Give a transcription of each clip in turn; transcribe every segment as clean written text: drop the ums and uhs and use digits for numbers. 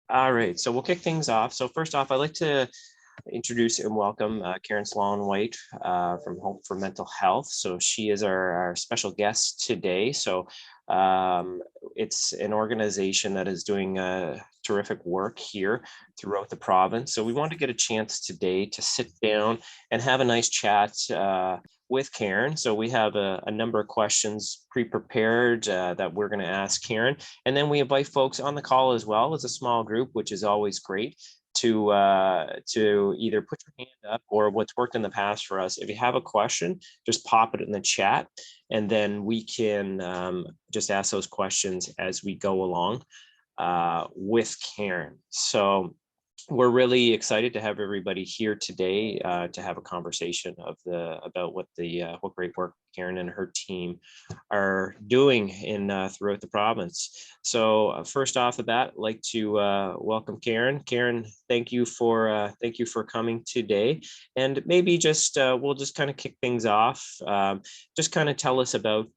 All right, so we'll kick things off. So first off, I'd like to introduce and welcome Karen Slaunwhite from Hope for Mental Health. So she is our special guest today. So it's an organization that is doing terrific work here throughout the province. So we want to get a chance today to sit down and have a nice chat with Karen. So we have a number of questions pre-prepared that we're going to ask Karen. And then we invite folks on the call as well as a small group, which is always great, to either put your hand up, or what's worked in the past for us, if you have a question, just pop it in the chat, and then we can just ask those questions as we go along with Karen. So we're really excited to have everybody here today to have a conversation about what great work Karen and her team are doing throughout the province. So first off the bat, I'd like to welcome Karen. Karen, thank you for coming today. And maybe just we'll just kind of kick things off. Just kind of tell us about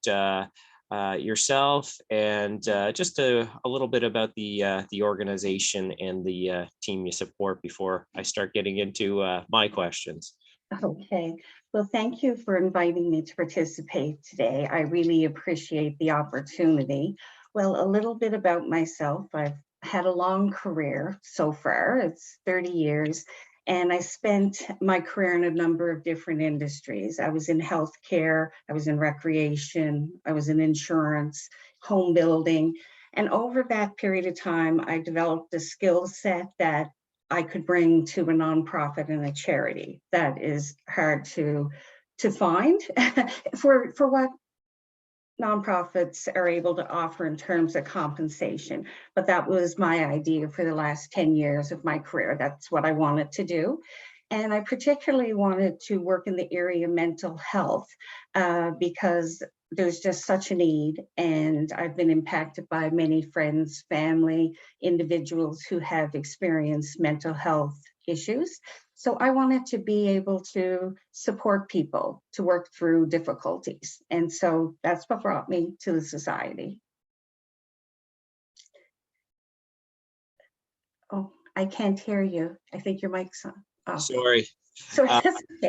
yourself and just a little bit about the organization and the team you support before I start getting into my questions. Okay, well, thank you for inviting me to participate today. I really appreciate the opportunity. Well, a little bit about myself. I've had a long career so far. It's 30 years. And I spent my career in a number of different industries. I was in healthcare, I was in recreation, I was in insurance, home building. And over that period of time, I developed a skill set that I could bring to a nonprofit and a charity. That is hard to find for what nonprofits are able to offer in terms of compensation. But that was my idea for the last 10 years of my career. That's what I wanted to do. And I particularly wanted to work in the area of mental health because there's just such a need. And I've been impacted by many friends, family, individuals who have experienced mental health issues. So I wanted to be able to support people to work through difficulties. And so that's what brought me to the society. Oh, I can't hear you. I think your mic's on. Oh. Sorry. Okay.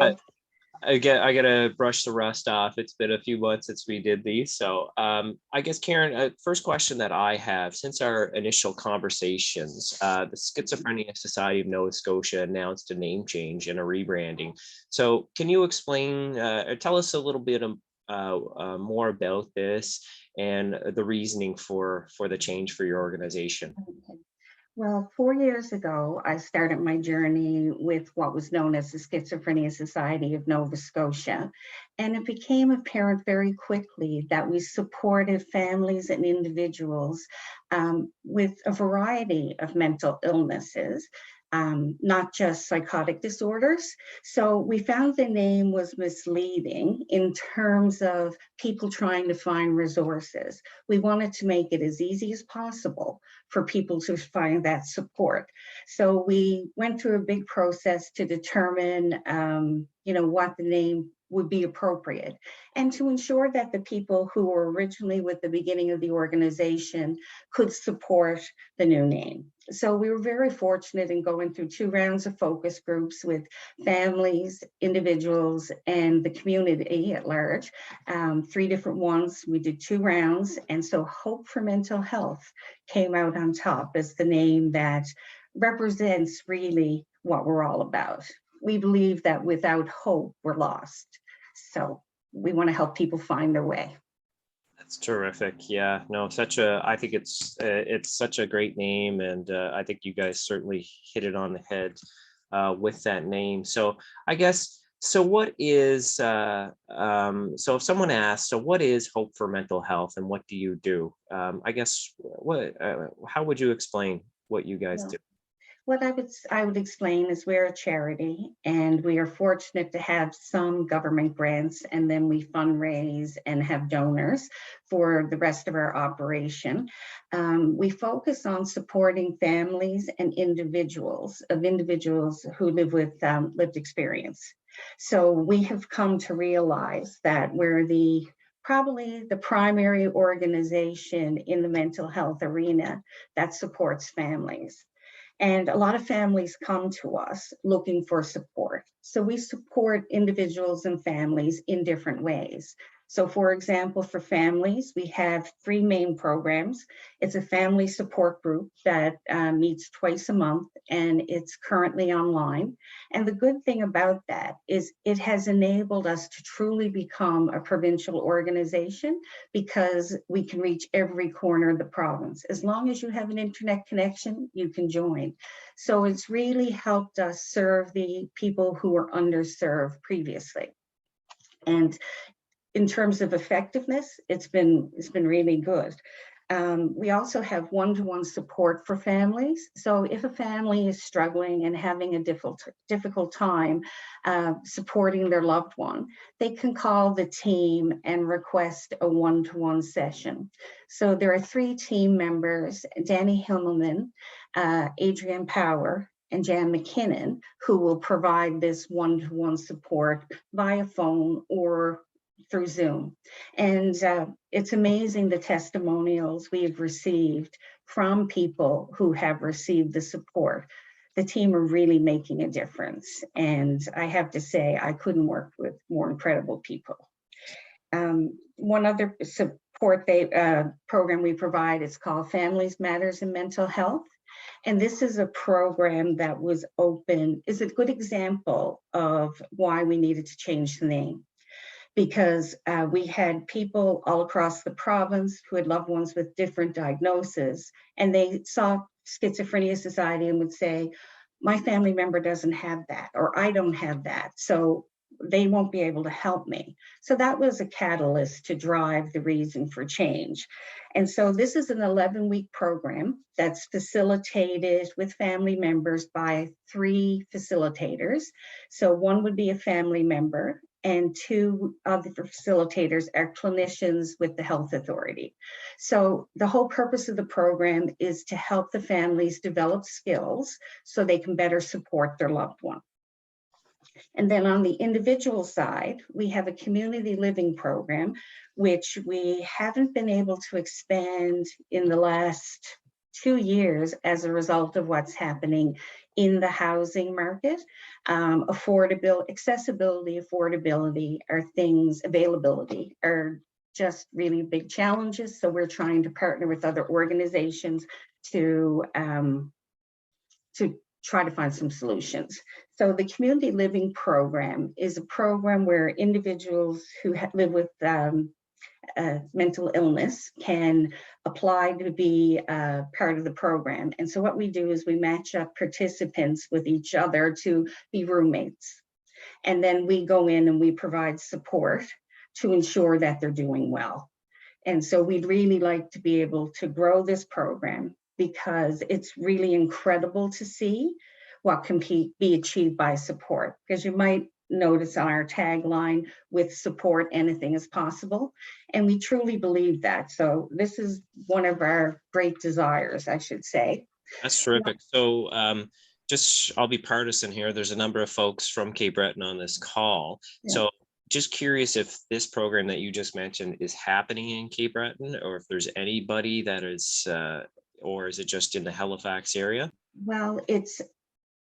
I gotta brush the rust off. It's been a few months since we did these. So I guess, Karen, first question that I have, since our initial conversations, the Schizophrenia Society of Nova Scotia announced a name change and a rebranding. So can you explain, or tell us a little bit more about this and the reasoning for the change for your organization? Okay. Well, 4 years ago, I started my journey with what was known as the Schizophrenia Society of Nova Scotia. And it became apparent very quickly that we supported families and individuals with a variety of mental illnesses, not just psychotic disorders. So we found the name was misleading in terms of people trying to find resources. We wanted to make it as easy as possible for people to find that support. So we went through a big process to determine, what the name would be appropriate, and to ensure that the people who were originally with the beginning of the organization could support the new name. So we were very fortunate in going through 2 rounds of focus groups with families, individuals, and the community at large. 3 different ones. We did 2 rounds. And so Hope for Mental Health came out on top as the name that represents really what we're all about. We believe that without hope, we're lost. So we want to help people find their way. That's terrific. Yeah, no, I think it's such a great name, and I think you guys certainly hit it on the head with that name. So I guess, so what is, so if someone asks, so what is Hope for Mental Health and what do you do? I guess, how would you explain what you guys do? What I would explain is we're a charity, and we are fortunate to have some government grants, and then we fundraise and have donors for the rest of our operation. We focus on supporting families and individuals who live with lived experience. So we have come to realize that we're the probably the primary organization in the mental health arena that supports families. And a lot of families come to us looking for support. So we support individuals and families in different ways. So for example, for families, we have 3 main programs. It's a family support group that meets twice a month, and it's currently online. And the good thing about that is it has enabled us to truly become a provincial organization, because we can reach every corner of the province. As long as you have an internet connection, you can join. So it's really helped us serve the people who were underserved previously. And in terms of effectiveness, it's been really good. We also have one-to-one support for families. So if a family is struggling and having a difficult time supporting their loved one, they can call the team and request a one-to-one session. So there are 3 team members, Danny Himmelman, Adrienne Power, and Jan McKinnon, who will provide this one-to-one support via phone or through Zoom. And it's amazing the testimonials we have received from people who have received the support. The team are really making a difference. And I have to say, I couldn't work with more incredible people. One other support program we provide is called Families Matters in Mental Health. And this is a program that was open, is a good example of why we needed to change the name. Because we had people all across the province who had loved ones with different diagnoses, and they saw Schizophrenia Society and would say, my family member doesn't have that, or I don't have that, so they won't be able to help me. So that was a catalyst to drive the reason for change. And so this is an 11-week program that's facilitated with family members by 3 facilitators. So one would be a family member, and 2 of the facilitators are clinicians with the health authority. So the whole purpose of the program is to help the families develop skills so they can better support their loved one. And then on the individual side, we have a community living program, which we haven't been able to expand in the last 2 years as a result of what's happening in the housing market. Accessibility, affordability are things, availability are just really big challenges. So we're trying to partner with other organizations to try to find some solutions. So the community living program is a program where individuals who live with mental illness can apply to be part of the program. And so what we do is we match up participants with each other to be roommates. And then we go in and we provide support to ensure that they're doing well. And so we'd really like to be able to grow this program, because it's really incredible to see what can be achieved by support. Because you might notice on our tagline, with support, anything is possible. And we truly believe that. So this is one of our great desires, I should say. That's terrific. So I'll be partisan here. There's a number of folks from Cape Breton on this call. Yeah. So just curious if this program that you just mentioned is happening in Cape Breton, or if there's anybody that is, or is it just in the Halifax area? Well, it's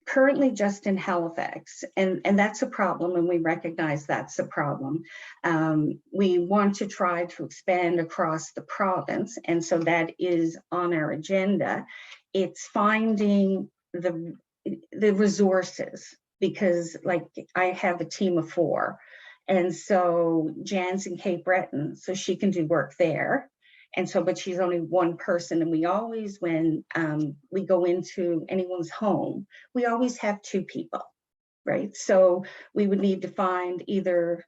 currently just in Halifax, and that's a problem, and we recognize that's a problem. We want to try to expand across the province, and so that is on our agenda. It's finding the resources, because like I have a team of 4, and so Jan's in Cape Breton, so she can do work there. And so, but she's only one person. And we always, when we go into anyone's home, we always have 2 people, right? So we would need to find either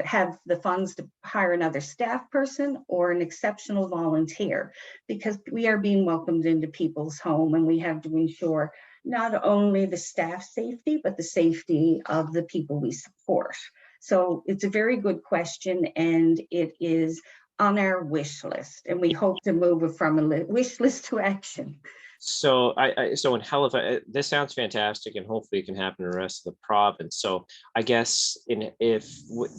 have the funds to hire another staff person or an exceptional volunteer, because we are being welcomed into people's home, and we have to ensure not only the staff safety, but the safety of the people we support. So it's a very good question, and it is on our wish list, and we hope to move it from a wish list to action. So so in Halifax, this sounds fantastic, and hopefully it can happen in the rest of the province. So I guess if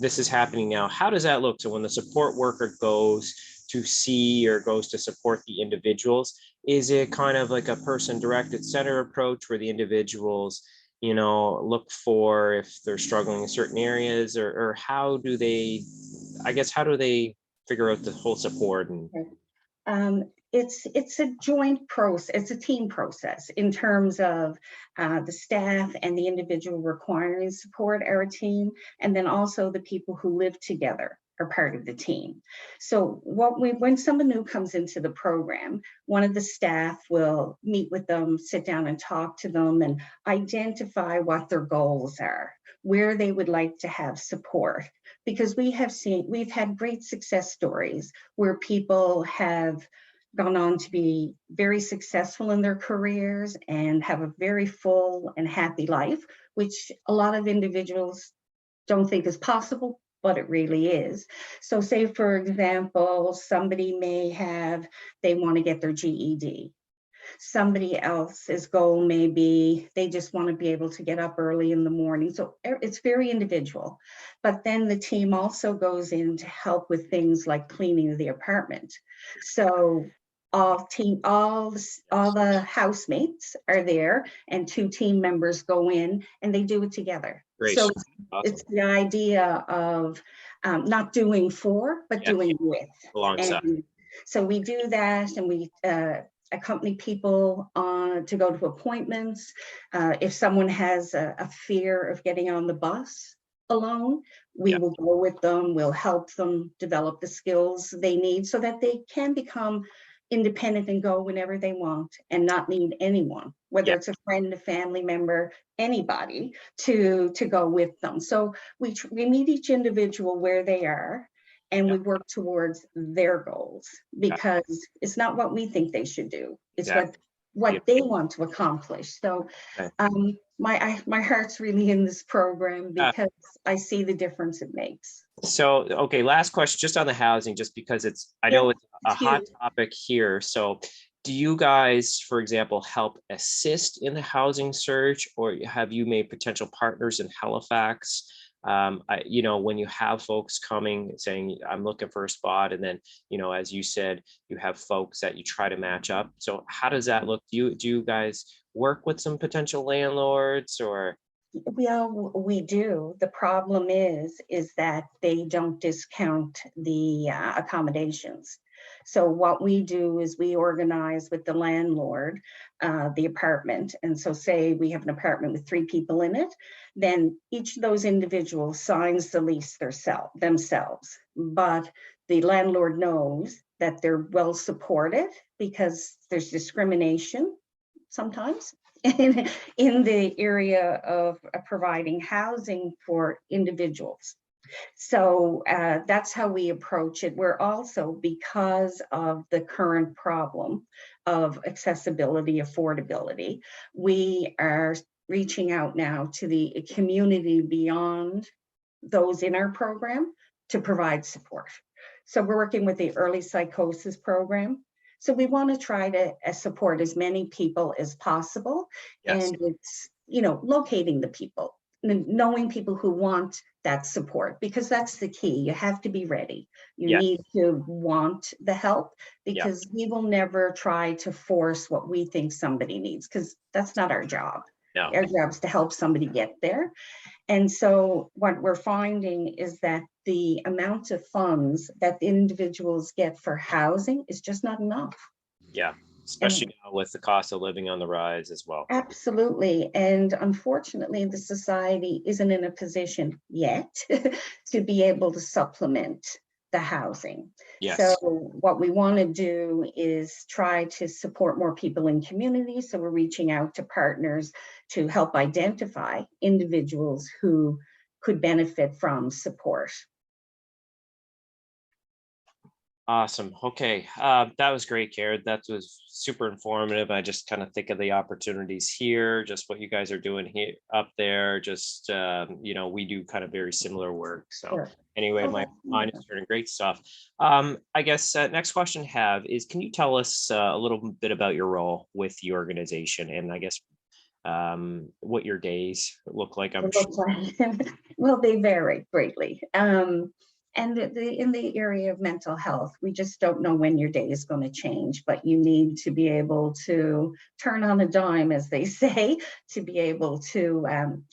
this is happening now, how does that look? So when the support worker goes to see or goes to support the individuals, is it kind of like a person directed center approach where the individuals, you know, look for if they're struggling in certain areas, or how do they, I guess, how do they figure out the whole support? And It's a joint process, it's a team process in terms of the staff and the individual requiring support are a team, and then also the people who live together are part of the team. So when someone new comes into the program, one of the staff will meet with them, sit down and talk to them and identify what their goals are, where they would like to have support. Because we've had great success stories where people have gone on to be very successful in their careers and have a very full and happy life, which a lot of individuals don't think is possible, but it really is. So say, for example, somebody they want to get their GED. Somebody else's goal may be they just want to be able to get up early in the morning. So it's very individual. But then the team also goes in to help with things like cleaning the apartment. So all the housemates are there, and 2 team members go in and they do it together. great. So Awesome. it's the idea of not doing for, but doing with. Alongside. And so we do that, and we accompany people to go to appointments. If someone has a fear of getting on the bus alone, we will go with them. We'll help them develop the skills they need so that they can become independent and go whenever they want and not need anyone, whether it's a friend, a family member, anybody to go with them. So we meet each individual where they are, and we work towards their goals, because it's not what we think they should do. It's what they want to accomplish. So my heart's really in this program because I see the difference it makes. So, okay, last question, just on the housing, just because I know it's a hot topic here. So do you guys, for example, help assist in the housing search, or have you made potential partners in Halifax? You know, when you have folks coming saying, I'm looking for a spot, and then, you know, as you said, you have folks that you try to match up. So how does that look? Do you guys work with some potential landlords, or? We do. The problem is that they don't discount the accommodations. So what we do is we organize with the landlord the apartment. And so say we have an apartment with 3 people in it, then each of those individuals signs the lease themselves. But the landlord knows that they're well supported, because there's discrimination sometimes in the area of providing housing for individuals. So that's how we approach it. We're also, because of the current problem of accessibility, affordability, we are reaching out now to the community beyond those in our program to provide support. So we're working with the early psychosis program. So we want to try to support as many people as possible. And it's, you know, locating the people, knowing people who want that support, because that's the key. You have to be ready. You need to want the help, because we will never try to force what we think somebody needs, because that's not our job. Our job is to help somebody get there. And so what we're finding is that the amount of funds that the individuals get for housing is just not enough. Yeah, especially now with the cost of living on the rise as well. Absolutely. And unfortunately, the society isn't in a position yet to be able to supplement the housing. So what we want to do is try to support more people in communities. So we're reaching out to partners to help identify individuals who could benefit from support. Awesome. Okay. That was great, Karen. That was super informative. I just kind of think of the opportunities here, just what you guys are doing here up there. Just, we do kind of very similar work. So Sure. anyway, Oh, my that's mind is wonderful. turning great stuff. I guess next question I have is, can you tell us a little bit about your role with the organization, and I guess what your days look like? I'm It sure. looks like, well, they vary greatly. And in the area of mental health, we just don't know when your day is going to change, but you need to be able to turn on a dime, as they say, to be able to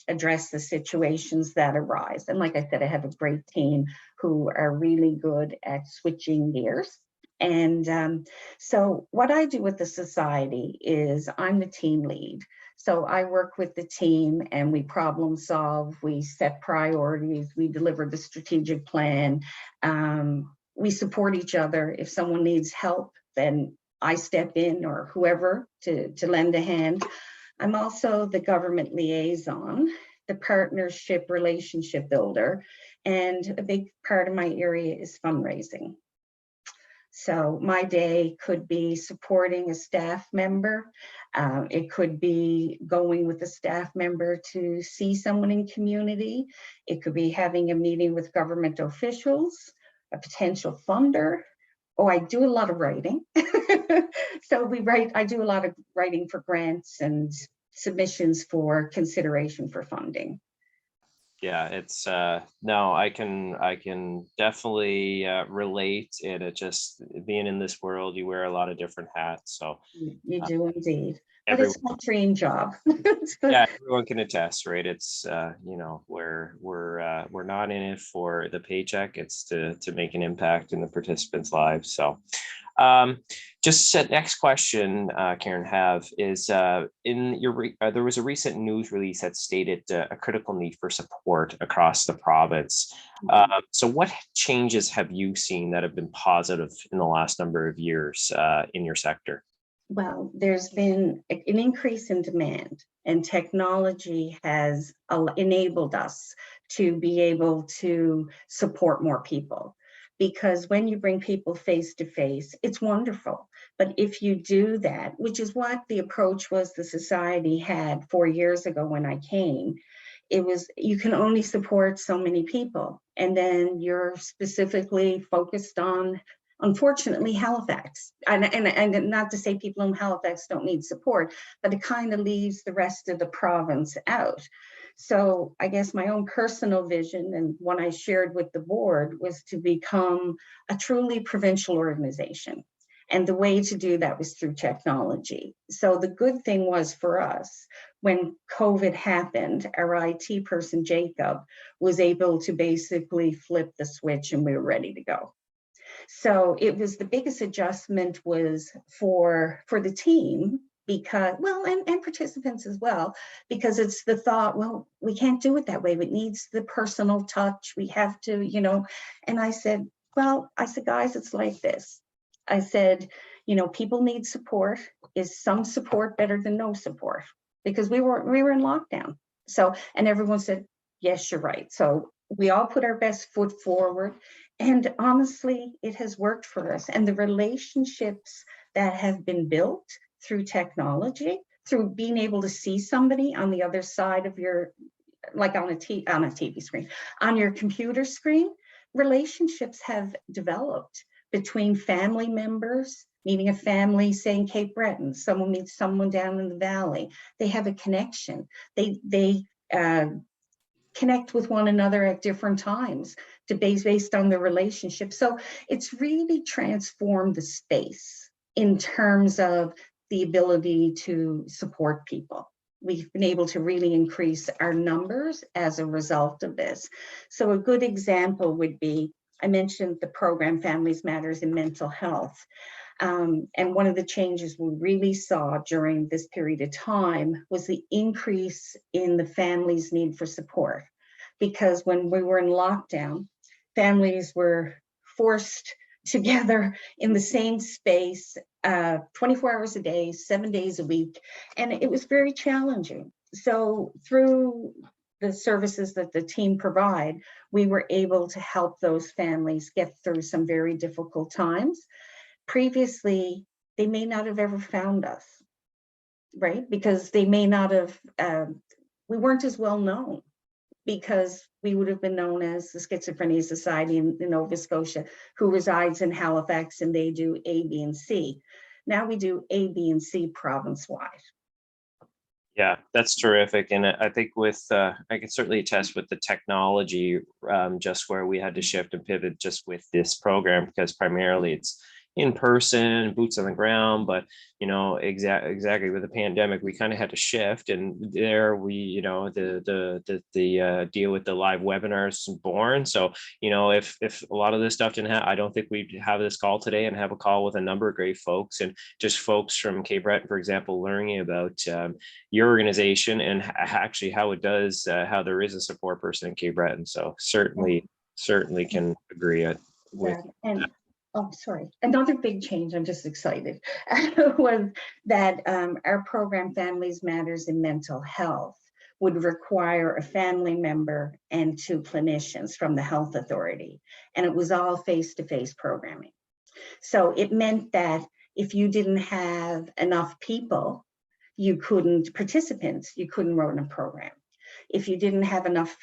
address the situations that arise. And like I said, I have a great team who are really good at switching gears. And so what I do with the society is I'm the team lead. So I work with the team and we problem solve, we set priorities, we deliver the strategic plan. We support each other. If someone needs help, then I step in, or whoever, to lend a hand. I'm also the government liaison, the partnership relationship builder, and a big part of my area is fundraising. So my day could be supporting a staff member. It could be going with a staff member to see someone in community. It could be having a meeting with government officials, a potential funder. Oh, I do a lot of writing. So I do a lot of writing for grants and submissions for consideration for funding. Yeah, it's no, I can definitely relate, and it just being in this world, you wear a lot of different hats. So You uh, do indeed. But everyone, it's my dream job. yeah, everyone can attest, right? It's we're not in it for the paycheck. It's to make an impact in the participants' lives. So um, just next question, Karen, have is in your there was a recent news release that stated a critical need for support across the province. So what changes have you seen that have been positive in the last number of years in your sector? Well, there's been an increase in demand, and technology has enabled us to be able to support more people. Because when you bring people face to face, it's wonderful. But if you do that, which is what the approach was the society had 4 years ago when I came, it was you can only support so many people. And then you're specifically focused on, unfortunately, Halifax. And not to say people in Halifax don't need support, but it kind of leaves the rest of the province out. So I guess my own personal vision, and one I shared with the board, was to become a truly provincial organization. And the way to do that was through technology. So the good thing was for us, when COVID happened, our IT person, Jacob, was able to basically flip the switch and we were ready to go. So it was the biggest adjustment was for the team, because, well, and participants as well, because it's the thought, well, we can't do it that way. It needs the personal touch. We have to, and I said, guys, it's like this. I said, people need support. Is some support better than no support? Because we were in lockdown. So, and everyone said, yes, you're right. So we all put our best foot forward. And honestly, it has worked for us. And the relationships that have been built through technology, through being able to see somebody on the other side of your, like on a TV screen, on your computer screen, relationships have developed between family members, meeting a family, say in Cape Breton, someone meets someone down in the valley. They have a connection. They connect with one another at different times to based on the relationship. So it's really transformed the space in terms of the ability to support people. We've been able to really increase our numbers as a result of this. So a good example would be, I mentioned the program Families Matters in Mental Health. And one of the changes we really saw during this period of time was the increase in the family's need for support. Because when we were in lockdown, families were forced together in the same space 24 hours a day, 7 days a week, and it was very challenging. So through the services that the team provide, we were able to help those families get through some very difficult times. Previously, they may not have ever found us, right? Because they may not have, we weren't as well known, because we would have been known as the Schizophrenia Society in Nova Scotia, who resides in Halifax, and they do A, B, and C. Now we do A, B, and C province-wide. Yeah, that's terrific. And I think with, I can certainly attest with the technology, just where we had to shift and pivot just with this program, because primarily it's in person, boots on the ground. But, exactly with the pandemic, we kind of had to shift. And there we, the deal with the live webinars born. So, if a lot of this stuff didn't happen, I don't think we'd have this call today and have a call with a number of great folks, and just folks from Cape Breton, for example, learning about your organization and actually how it does, how there is a support person in Cape Breton. So certainly can agree with and that. Oh, sorry. Another big change, I'm just excited, was that our program, Families Matters in Mental Health, would require a family member and 2 clinicians from the health authority. And it was all face-to-face programming. So it meant that if you didn't have enough people, participants, you couldn't run a program. If you didn't have enough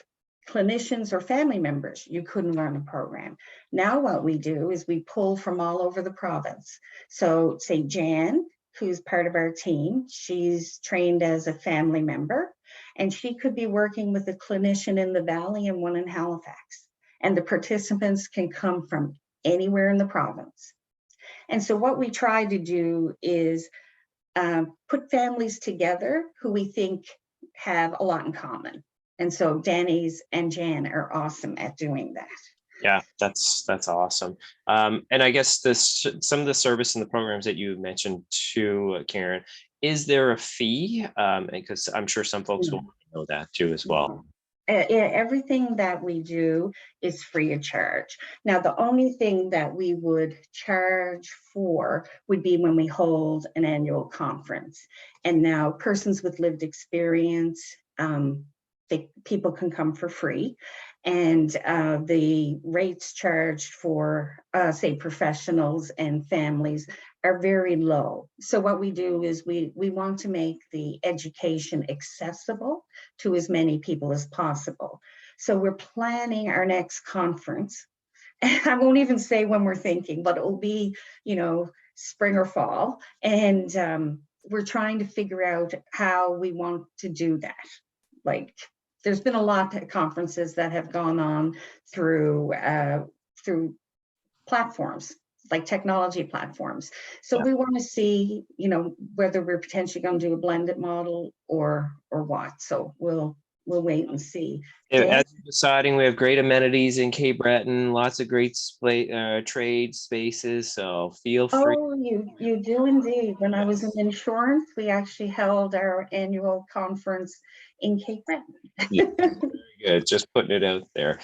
clinicians or family members, you couldn't run a program. Now what we do is we pull from all over the province. So say Jan, who's part of our team, she's trained as a family member, and she could be working with a clinician in the Valley and one in Halifax. And the participants can come from anywhere in the province. And so what we try to do is put families together who we think have a lot in common. And so Danny's and Jan are awesome at doing that. Yeah, that's awesome. And I guess some of the service and the programs that you mentioned too, Karen, is there a fee? Because I'm sure some folks will know that too as well. Everything that we do is free of charge. Now, the only thing that we would charge for would be when we hold an annual conference. And now persons with lived experience, people can come for free. And the rates charged for, say, professionals and families are very low. So what we do is we want to make the education accessible to as many people as possible. So we're planning our next conference. I won't even say when we're thinking, but it will be, spring or fall. And we're trying to figure out how we want to do that. Like, there's been a lot of conferences that have gone on through platforms, like technology platforms. So we want to see, whether we're potentially going to do a blended model or what. So we'll wait and see. As you're deciding, we have great amenities in Cape Breton, lots of great trade spaces. So feel free. Oh, you do indeed. When I was in insurance, we actually held our annual conference in Cape Breton. Yeah, very good. Just putting it out there.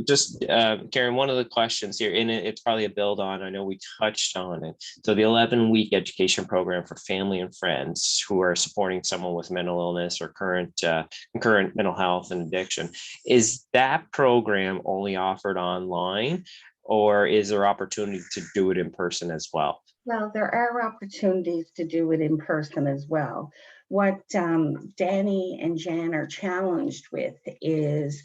Just Karen, one of the questions here, and it's probably a build on, I know we touched on it. So the 11-week education program for family and friends who are supporting someone with mental illness or current mental health and addiction, is that program only offered online, or is there opportunity to do it in person as well? Well, there are opportunities to do it in person as well. What Danny and Jan are challenged with is,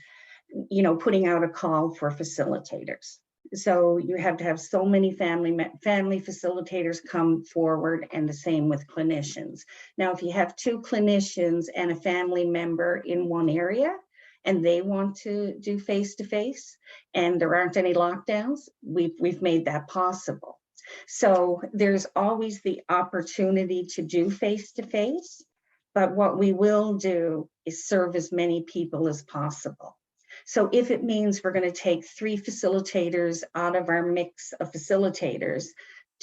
putting out a call for facilitators. So you have to have so many family facilitators come forward, and the same with clinicians. Now, if you have 2 clinicians and a family member in one area, and they want to do face-to-face, and there aren't any lockdowns, we've made that possible. So there's always the opportunity to do face-to-face, but what we will do is serve as many people as possible. So if it means we're going to take 3 facilitators out of our mix of facilitators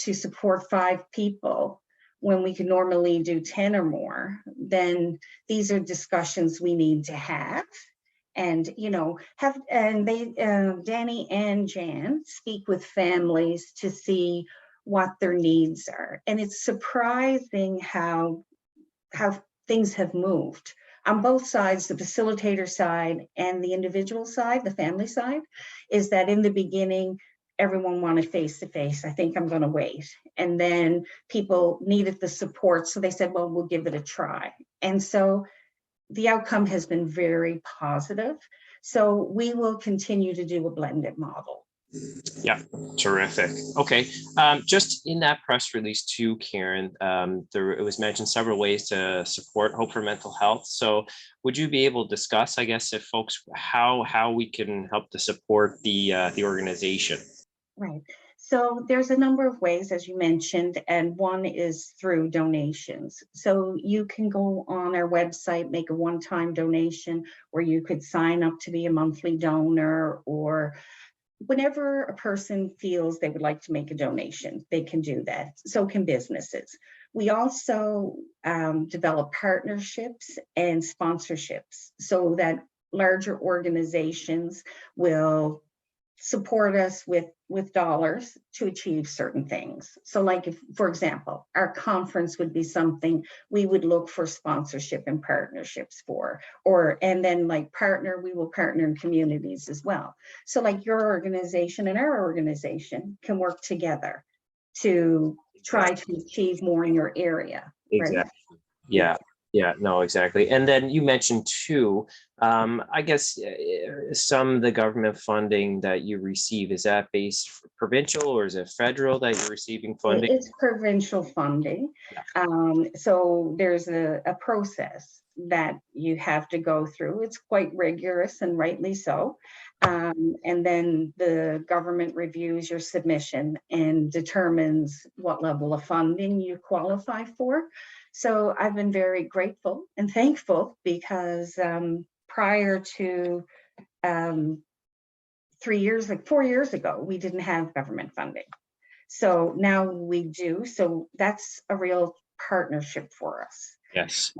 to support 5 people, when we can normally do 10 or more, then these are discussions we need to have. And, Danny and Jan speak with families to see what their needs are. And it's surprising how things have moved. on both sides, the facilitator side and the individual side, the family side, is that in the beginning, everyone wanted face-to-face. I think I'm going to wait. And then people needed the support. So they said, well, we'll give it a try. And so the outcome has been very positive. So we will continue to do a blended model. Yeah, terrific. Okay, just in that press release too, Karen, it was mentioned several ways to support Hope for Mental Health. So would you be able to discuss, I guess, if folks, how we can help to support the organization? Right. So there's a number of ways, as you mentioned, and one is through donations. So you can go on our website, make a one-time donation, or you could sign up to be a monthly donor, or whenever a person feels they would like to make a donation, they can do that. So can businesses. We also develop partnerships and sponsorships so that larger organizations will support us with dollars to achieve certain things. So like if, for example, our conference would be something we would look for sponsorship and partnerships for, and then like we will partner in communities as well. So like your organization and our organization can work together to try to achieve more in your area. Exactly. Right? Yeah. Yeah, no, exactly. And then you mentioned too, I guess some of the government funding that you receive, is that based provincial or is it federal that you're receiving funding? It's provincial funding. Yeah. So there's a process that you have to go through. It's quite rigorous and rightly so. And then the government reviews your submission and determines what level of funding you qualify for. So I've been very grateful and thankful because prior to 4 years ago, we didn't have government funding. So now we do. So that's a real partnership for us. Yes.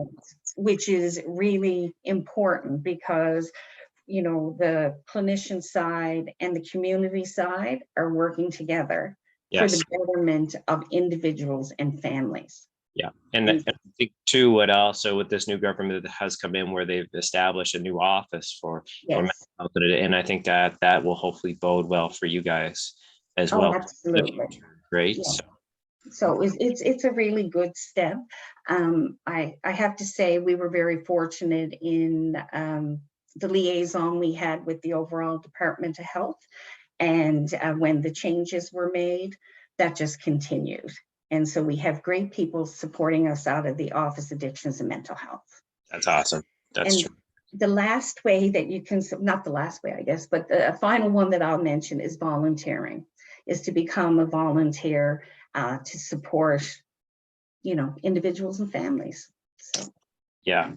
Which is really important because, the clinician side and the community side are working together for the betterment of individuals and families. Yeah, and I think too, what also with this new government that has come in, where they've established a new office for mental health, and I think that will hopefully bode well for you guys as well. Absolutely, great. Yeah. So it's a really good step. I have to say we were very fortunate in the liaison we had with the overall Department of Health, and when the changes were made, that just continued. And so we have great people supporting us out of the Office of Addictions and Mental Health. That's awesome. That's true. The last way that you can, not the last way, I guess, but the final one that I'll mention is volunteering, is to become a volunteer to support, individuals and families. So. Yeah,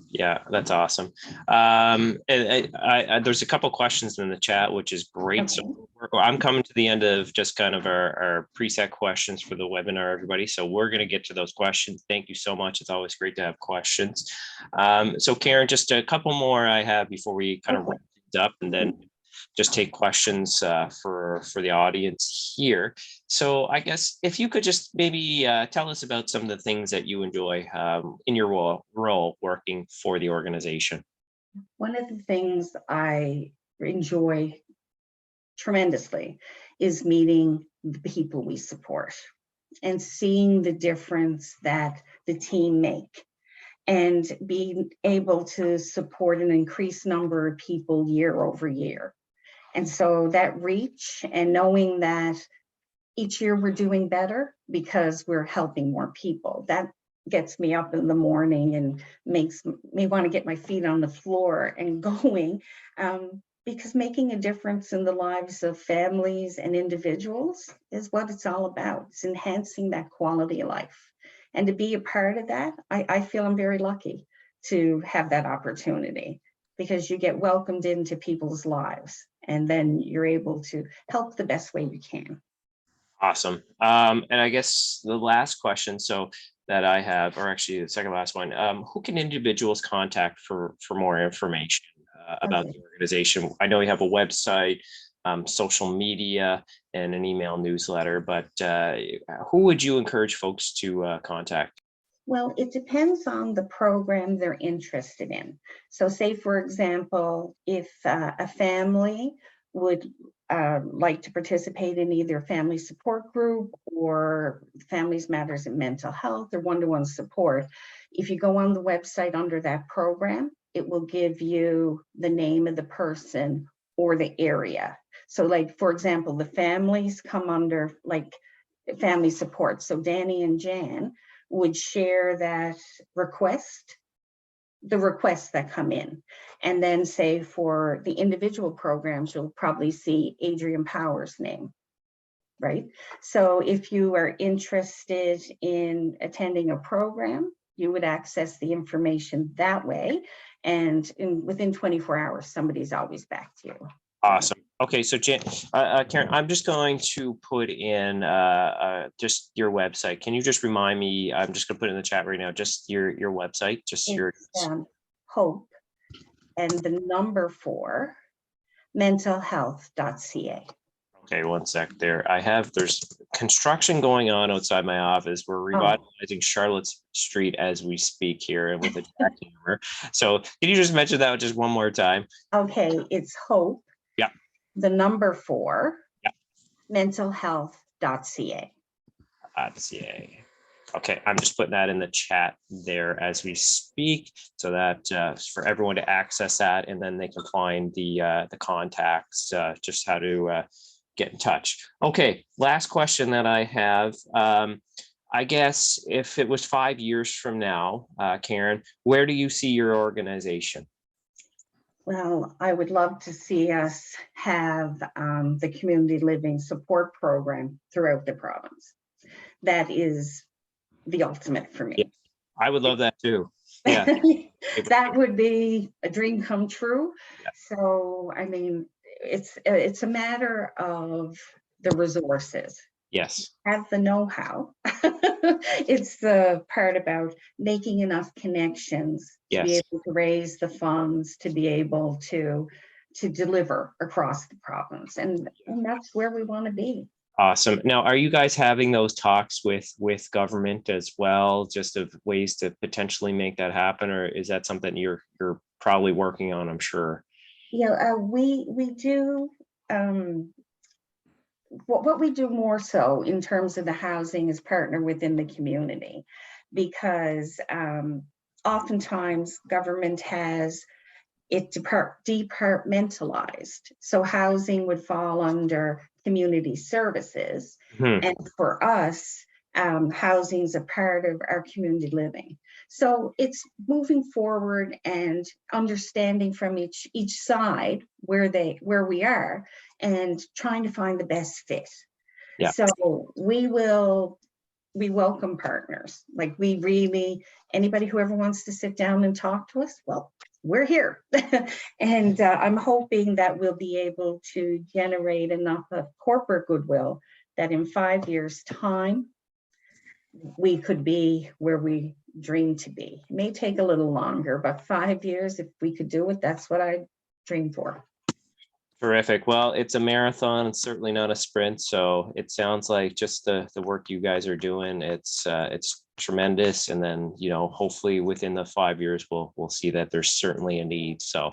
that's awesome. And there's a couple questions in the chat, which is great. Okay. So I'm coming to the end of just kind of our preset questions for the webinar, everybody. So we're going to get to those questions. Thank you so much. It's always great to have questions. So Karen, just a couple more I have before we kind of wrap things up, and then just take questions for the audience here. So I guess if you could just maybe tell us about some of the things that you enjoy in your role working for the organization. One of the things I enjoy tremendously is meeting the people we support and seeing the difference that the team make, and being able to support an increased number of people year over year. And so that reach and knowing that each year we're doing better because we're helping more people, that gets me up in the morning and makes me want to get my feet on the floor and going, because making a difference in the lives of families and individuals is what it's all about. It's enhancing that quality of life. And to be a part of that, I feel I'm very lucky to have that opportunity, because you get welcomed into people's lives and then you're able to help the best way you can. Awesome. And I guess the last question that I have, or actually the second last one, who can individuals contact for more information about the organization? I know you have a website, social media, and an email newsletter, but who would you encourage folks to contact? Well, it depends on the program they're interested in. So say, for example, if a family would like to participate in either family support group or Families Matters in Mental Health or one-to-one support, if you go on the website under that program, it will give you the name of the person or the area. So like, for example, the families come under like family support. So Danny and Jan would share that request, the requests that come in. And then say for the individual programs, you'll probably see Adrian Power's name, right? So if you are interested in attending a program, you would access the information that way. And within 24 hours, somebody's always back to you. Awesome. Okay, so Karen, I'm just going to put in just your website. Can you just remind me? I'm just going to put it in the chat right now. Just your website. Just It's, your Hope and the number 4 mentalhealth.ca. Okay, one sec there. There's construction going on outside my office. We're revitalizing Charlotte Street as we speak here and with a jackhammer. So can you just mention that just one more time? Okay, it's Hope. Yeah. The number 4. Yeah. mentalhealth.ca. .ca. Okay, I'm just putting that in the chat there as we speak, so that for everyone to access that, and then they can find the contacts, just how to get in touch. Okay, last question that I have. I guess if it was 5 years from now, Karen, where do you see your organization? Well, I would love to see us have the community living support program throughout the province. That is the ultimate for me. Yeah, I would love that too. Yeah. That would be a dream come true. Yeah. So, I mean, it's a matter of the resources. Yes. Have the know-how. It's the part about making enough connections to be able to raise the funds, to be able to deliver across the province. And that's where we want to be. Awesome. Now, are you guys having those talks with government as well, just of ways to potentially make that happen, or is that something you're probably working on? I'm sure. Yeah, we do. What we do more so in terms of the housing is partner within the community, because oftentimes government has it departmentalized. So housing would fall under community services. And for us, housing is a part of our community living. So it's moving forward and understanding from each side where we are and trying to find the best fit. Yeah. So we welcome partners. Like anybody who ever wants to sit down and talk to us, well, we're here. And I'm hoping that we'll be able to generate enough of corporate goodwill that in 5 years' time, we could be where we dream to be. It may take a little longer, but 5 years, if we could do it, that's what I dream for. Terrific. Well, it's a marathon. It's certainly not a sprint. So it sounds like just the work you guys are doing, it's tremendous. And then, hopefully within the 5 years, we'll see that there's certainly a need. So,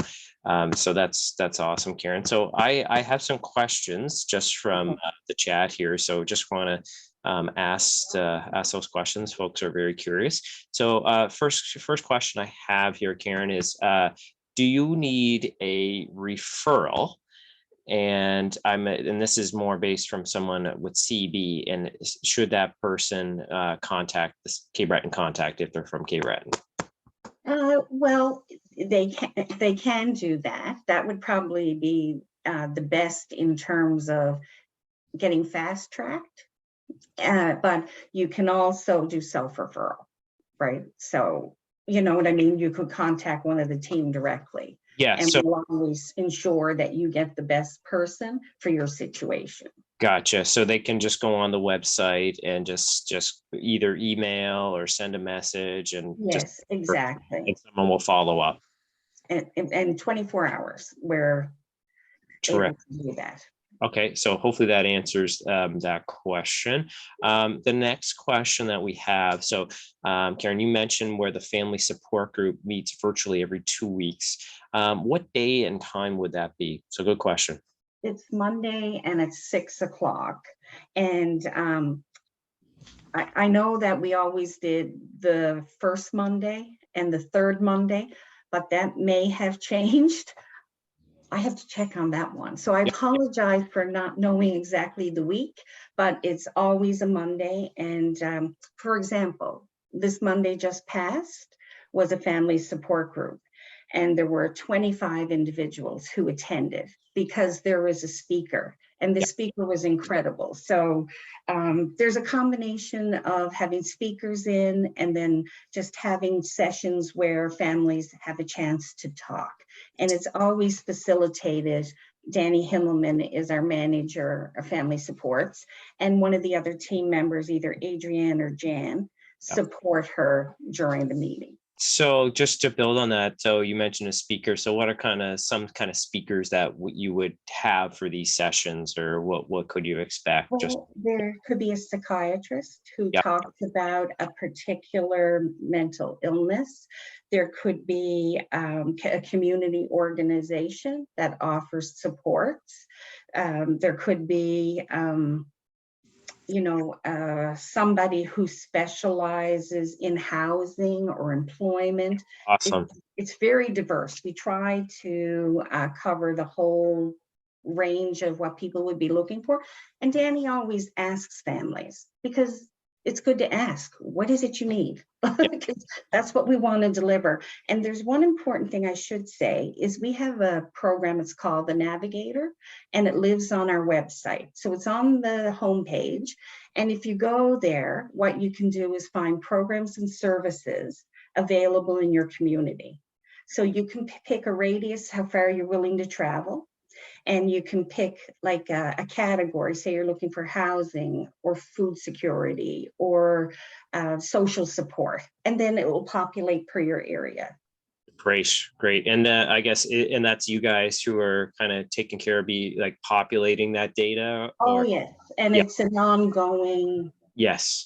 so that's awesome, Karen. So I have some questions just from the chat here. So just want to ask those questions. Folks are very curious. So first question I have here, Karen, is do you need a referral? And this is more based from someone with CB, and should that person contact this Breton contact if they're from Breton? Well, they can do that. That would probably be the best in terms of getting fast tracked. But you can also do self-referral, right? So you know what I mean? You could contact one of the team directly. Yeah, and we'll always ensure that you get the best person for your situation. Gotcha. So they can just go on the website and just either email or send a message, and yes, exactly. And someone will follow up. And 24 hours, we're able to do that. Okay, so hopefully that answers that question. The next question that we have, so Karen, you mentioned where the family support group meets virtually every 2 weeks. What day and time would that be? So good question. It's Monday and it's 6 o'clock. And I know that we always did the first Monday and the third Monday, but that may have changed. I have to check on that one. So I apologize for not knowing exactly the week, but it's always a Monday. And for example, this Monday just passed was a family support group. And there were 25 individuals who attended because there was a speaker, and the speaker was incredible. So there's a combination of having speakers in and then just having sessions where families have a chance to talk. And it's always facilitated. Danny Himmelman is our manager of family supports, and one of the other team members, either Adrienne or Jan, support her during the meeting. So just to build on that, so you mentioned a speaker. So what are some kind of speakers that you would have for these sessions, or what could you expect? Well, there could be a psychiatrist who talks about a particular mental illness. There could be a community organization that offers supports. There could be somebody who specializes in housing or employment. Awesome. It's very diverse. We try to cover the whole range of what people would be looking for. And Danny always asks families, because it's good to ask, what is it you need? Because that's what we want to deliver. And there's one important thing I should say is we have a program, it's called The Navigator, and it lives on our website. So it's on the homepage. And if you go there, what you can do is find programs and services available in your community. So you can pick a radius, how far you're willing to travel. And you can pick like a category, say you're looking for housing or food security or social support, and then it will populate per your area. Great. And I guess, and that's you guys who are kind of taking care of populating that data? Oh, yes. And it's an ongoing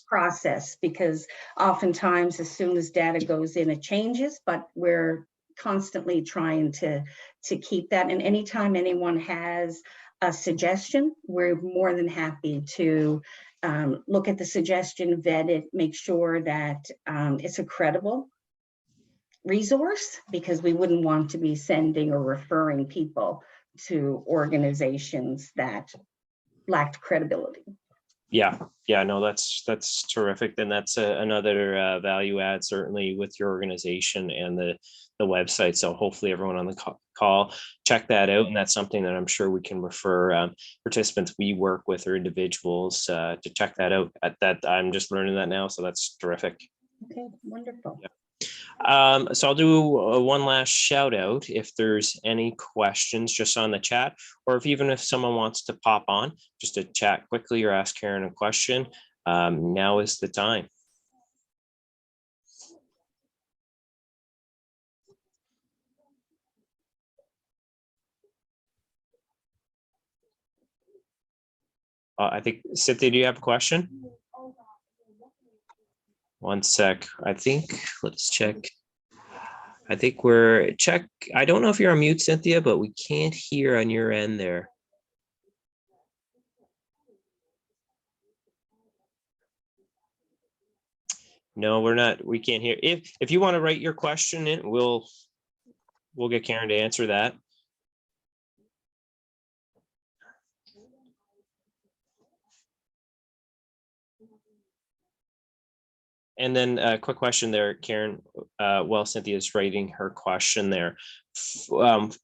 process, because oftentimes as soon as data goes in, it changes, but we're constantly trying to keep that. And anytime anyone has a suggestion, we're more than happy to look at the suggestion, vet it, make sure that it's a credible resource, because we wouldn't want to be sending or referring people to organizations that lacked credibility. No, that's terrific. And that's another value add, certainly, with your organization and the website. So hopefully everyone on the call check that out. And that's something that I'm sure we can refer participants we work with or individuals to check that out. I'm just learning that now, so that's terrific. Okay, wonderful. So I'll do one last shout out if there's any questions just on the chat, or even if someone wants to pop on just to chat quickly or ask Karen a question, now is the time. I think, Cynthia, do you have a question? One sec. Let's check. I think I don't know if you're on mute, Cynthia, but we can't hear on your end there. No, we're not. We can't hear. If you want to write your question in, we'll get Karen to answer that. And then a quick question there, Karen, while Cynthia's writing her question there.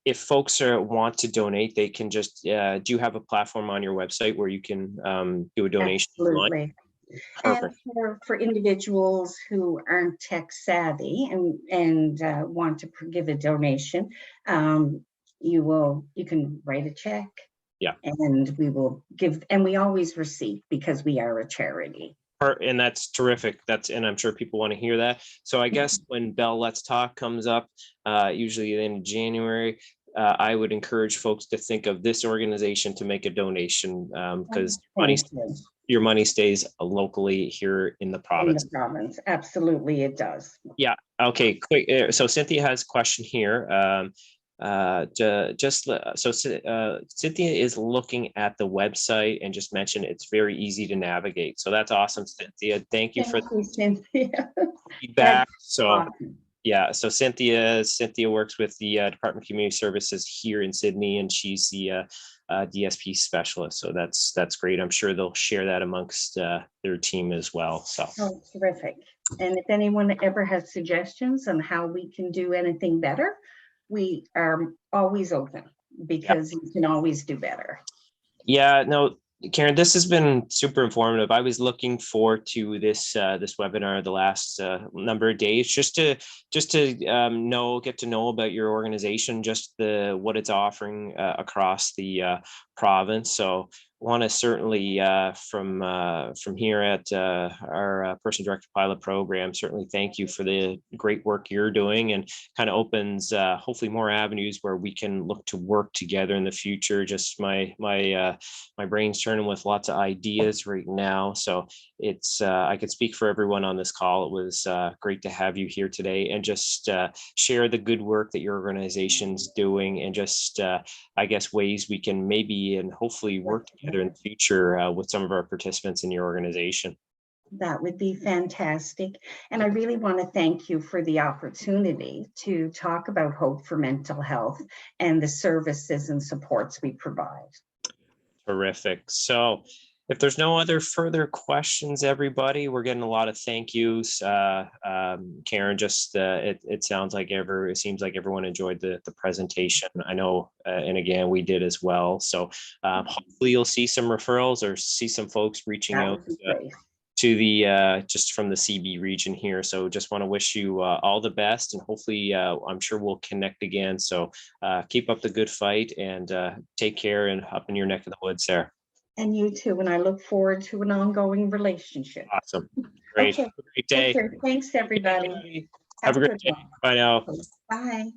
If folks want to donate, they can just, do you have a platform on your website where you can do a donation? Absolutely. And for individuals who aren't tech savvy and want to give a donation, you can write a check. And we will give, and we always receive, because we are a charity. And that's terrific. And I'm sure people want to hear that. So I guess when Bell Let's Talk comes up, usually in January, I would encourage folks to think of this organization to make a donation, because Thank you. your money stays locally here in the In province. the province, absolutely it does. Yeah. Okay. Quick. So Cynthia has a question here. Cynthia is looking at the website and just mentioned it's very easy to navigate. So that's awesome, Cynthia. Thank you for Thank you, Cynthia. the feedback. So Awesome. yeah, so Cynthia works with the Department of Community Services here in Sydney, and she's the DSP specialist. So that's great. I'm sure they'll share that amongst their team as well. So Oh, terrific. And if anyone ever has suggestions on how we can do anything better, we are always open, because you can always do better. yeah, no, Karen, this has been super informative. I was looking forward to this this webinar the last number of days, just to get to know about your organization, just what it's offering across the province. So want to certainly from here at our person directed pilot program, certainly thank you for the great work you're doing, and kind of opens hopefully more avenues where we can look to work together in the future. Just my brain's turning with lots of ideas right now. So it's I could speak for everyone on this call. It was great to have you here today, and just share the good work that your organization's doing, and just I guess ways we can maybe and hopefully work together in the future with some of our participants in your organization. That would be fantastic. And I really want to thank you for the opportunity to talk about Hope for Mental Health and the services and supports we provide. Terrific. So if there's no other further questions, everybody, we're getting a lot of thank yous. Karen, just it sounds like it seems like everyone enjoyed the presentation. I know, and again, we did as well. So hopefully you'll see some referrals or see some folks reaching out to the just from the CB region here. So just want to wish you all the best, and hopefully I'm sure we'll connect again. So keep up the good fight, and take care, and up in your neck of the woods there. And you too. And I look forward to an ongoing relationship. Awesome. Great. Okay. Great day. Thanks, everybody. Have a great day. Bye now. Bye.